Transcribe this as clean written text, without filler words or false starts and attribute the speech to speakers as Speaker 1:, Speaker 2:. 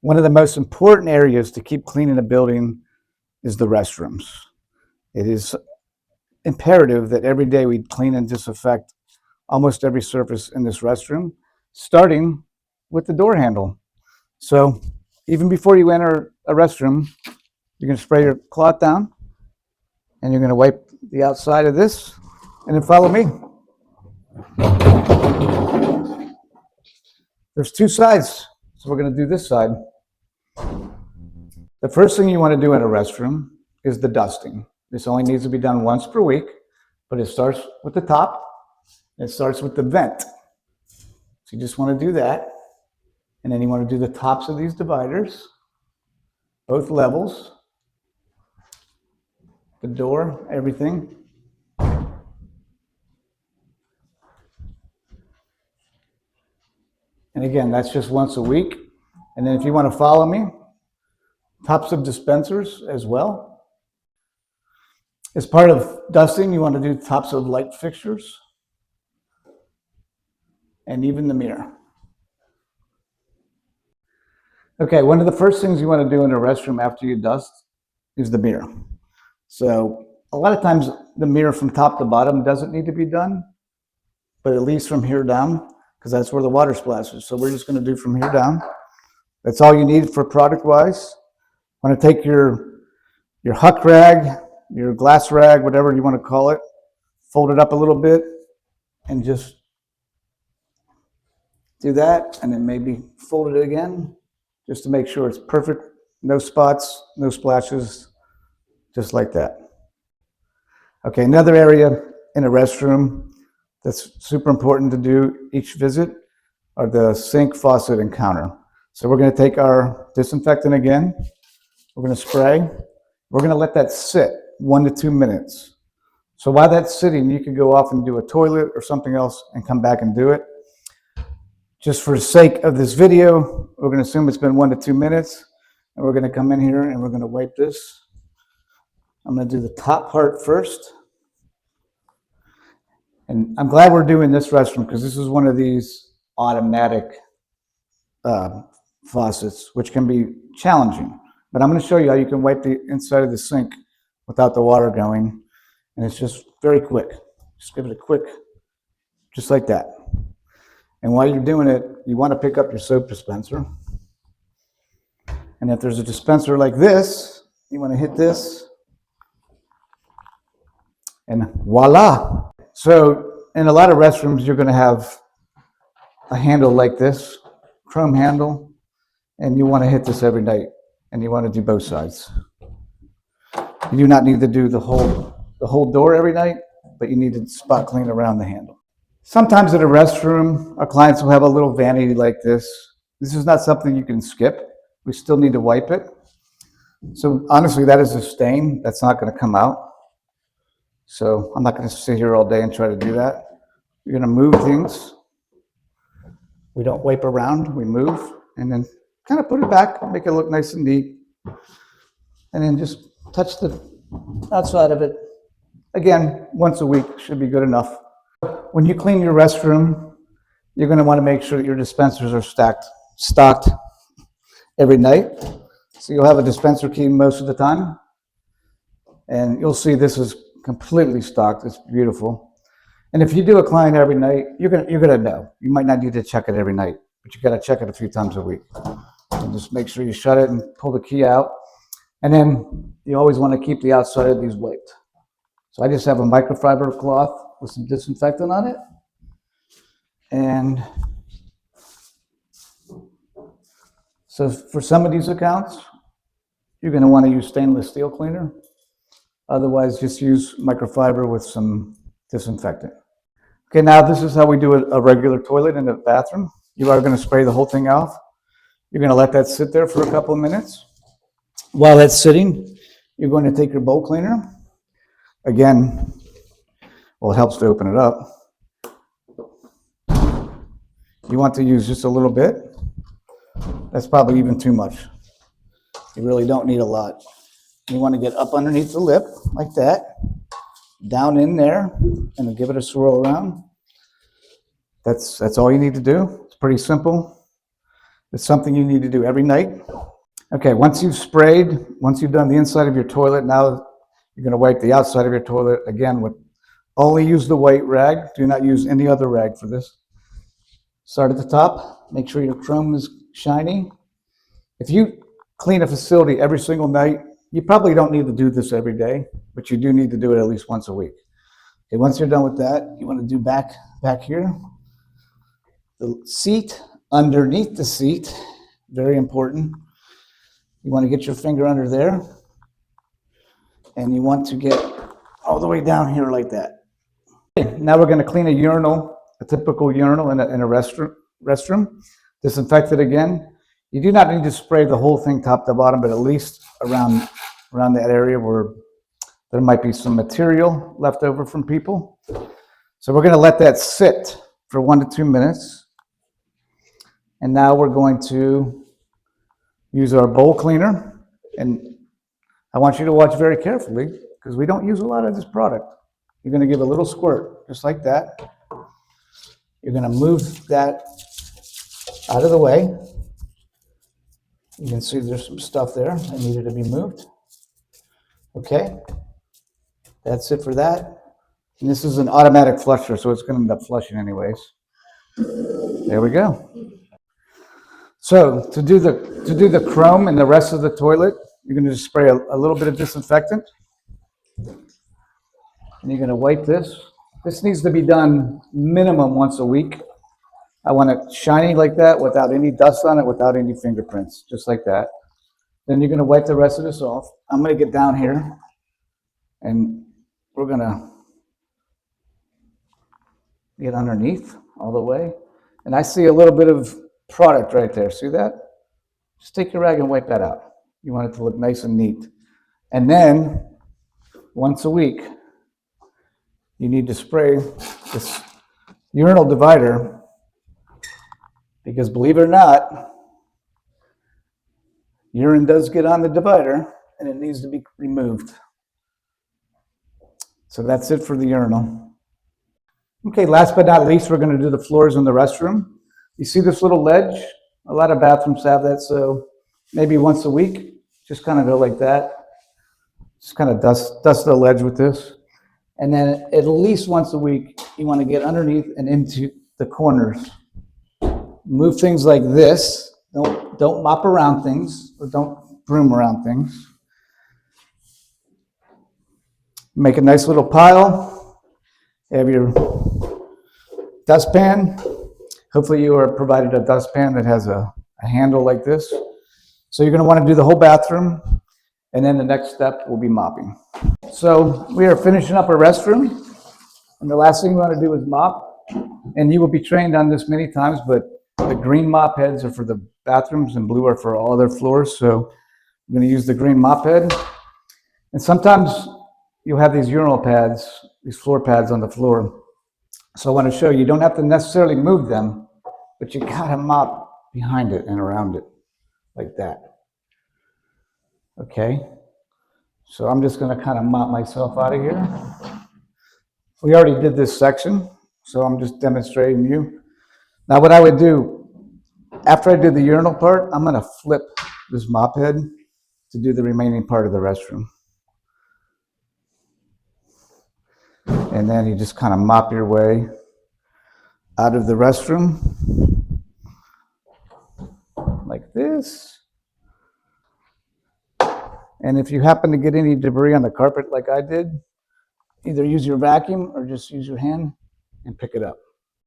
Speaker 1: One of the most important areas to keep clean in a building is the restrooms. It is imperative that every day we clean and disinfect almost every surface in this restroom, starting with the door handle. So even before you enter a restroom, you're going to spray your cloth down and you're going to wipe the outside of this and then follow me. There's two sides, so we're going to do this side. The first thing you want to do in a restroom is the dusting. This only needs to be done once per week, but it starts with the top. It starts with the vent. So you just want to do that. And then you want to do the tops of these dividers, both levels, the door, everything. And again, that's just once a week. And then if you want to follow me, tops of dispensers as well. As part of dusting, you want to do tops of light fixtures and even the mirror. Okay, one of the first things you want to do in a restroom after you dust is the mirror. So a lot of times the mirror from top to bottom doesn't need to be done, but at least from here down, because that's where the water splashes. So we're just going to do from here down. That's all you need for product-wise. Want to take your huck rag, your glass rag, whatever you want to call it, fold it up a little bit, and just do that, and then maybe fold it again, just to make sure it's perfect. No spots, no splashes, just like that. Okay, another area in a restroom that's super important to do each visit are the sink, faucet, and counter. So we're going to take our disinfectant again. We're going to spray. We're going to let that sit 1 to 2 minutes. So while that's sitting, you could go off and do a toilet or something else and come back and do it. Just for the sake of this video, we're going to assume it's been 1 to 2 minutes. And we're going to come in here and we're going to wipe this. I'm going to do the top part first. And I'm glad we're doing this restroom because this is one of these automatic faucets, which can be challenging. But I'm going to show you how you can wipe the inside of the sink without the water going. And it's just very quick. Just give it a quick, just like that. And while you're doing it, you want to pick up your soap dispenser. And if there's a dispenser like this, you want to hit this. And voila. So in a lot of restrooms, you're going to have a handle like this, chrome handle, and you want to hit this every night. And you want to do both sides. You do not need to do the whole door every night, but you need to spot clean around the handle. Sometimes at a restroom, our clients will have a little vanity like this. This is not something you can skip. We still need to wipe it. So honestly, that is a stain. That's not going to come out. So I'm not going to sit here all day and try to do that. You're going to move things. We don't wipe around. We move and then kind of put it back, make it look nice and neat. And then just touch the outside of it. Again, once a week should be good enough. When you clean your restroom, you're going to want to make sure that your dispensers are stocked every night. So you'll have a dispenser key most of the time. And you'll see this is completely stocked. It's beautiful. And if you do a client every night, you're gonna know. You might not need to check it every night, but you got to check it a few times a week. And just make sure you shut it and pull the key out. And then you always want to keep the outside of these wiped. So I just have a microfiber cloth with some disinfectant on it. And so for some of these accounts, you're going to want to use stainless steel cleaner. Otherwise, just use microfiber with some disinfectant. Okay, now this is how we do a regular toilet in the bathroom. You are going to spray the whole thing off. You're going to let that sit there for a couple of minutes. While that's sitting, you're going to take your bowl cleaner. Again, well, it helps to open it up. You want to use just a little bit. That's probably even too much. You really don't need a lot. You want to get up underneath the lip like that, down in there, and then give it a swirl around. That's all you need to do. It's pretty simple. It's something you need to do every night. Okay, once you've sprayed, once you've done the inside of your toilet, now you're going to wipe the outside of your toilet again with only use the white rag. Do not use any other rag for this. Start at the top. Make sure your chrome is shiny. If you clean a facility every single night, you probably don't need to do this every day, but you do need to do it at least once a week. Okay, once you're done with that, you want to do back here. The seat, underneath the seat, very important. You want to get your finger under there, and you want to get all the way down here like that. Okay, now we're going to clean a urinal, a typical urinal in a restroom. Disinfect it again. You do not need to spray the whole thing top to bottom, but at least around that area where there might be some material left over from people. So we're going to let that sit for 1 to 2 minutes. And now we're going to use our bowl cleaner. And I want you to watch very carefully because we don't use a lot of this product. You're going to give a little squirt, just like that. You're going to move that out of the way. You can see there's some stuff there that needed to be moved. Okay, that's it for that. And this is an automatic flusher, so it's going to end up flushing anyways. There we go. So to do the chrome and the rest of the toilet, you're going to just spray a little bit of disinfectant. And you're going to wipe this. This needs to be done minimum once a week. I want it shiny like that without any dust on it, without any fingerprints, just like that. Then you're going to wipe the rest of this off. I'm going to get down here and we're going to get underneath all the way. And I see a little bit of product right there. See that? Just take your rag and wipe that out. You want it to look nice and neat. And then once a week, you need to spray this urinal divider because believe it or not, urine does get on the divider and it needs to be removed. So that's it for the urinal. Okay, last but not least, we're going to do the floors in the restroom. You see this little ledge? A lot of bathrooms have that, so maybe once a week, just kind of go like that. Just kind of dust the ledge with this. And then at least once a week, you want to get underneath and into the corners. Move things like this. Don't mop around things, or don't broom around things. Make a nice little pile. You have your dustpan. Hopefully you are provided a dustpan that has a handle like this. So you're going to want to do the whole bathroom, and then the next step will be mopping. So we are finishing up our restroom, and the last thing we want to do is mop. And you will be trained on this many times, but the green mop heads are for the bathrooms and blue are for all other floors. So I'm going to use the green mop head. And sometimes you'll have these urinal pads, these floor pads on the floor. So I want to show you don't have to necessarily move them, but you gotta mop behind it and around it like that. Okay, so I'm just gonna kind of mop myself out of here. We already did this section, so I'm just demonstrating to you. Now what I would do, after I did the urinal part, I'm gonna flip this mop head to do the remaining part of the restroom. And then you just kind of mop your way out of the restroom like this. And if you happen to get any debris on the carpet like I did, either use your vacuum or just use your hand and pick it up.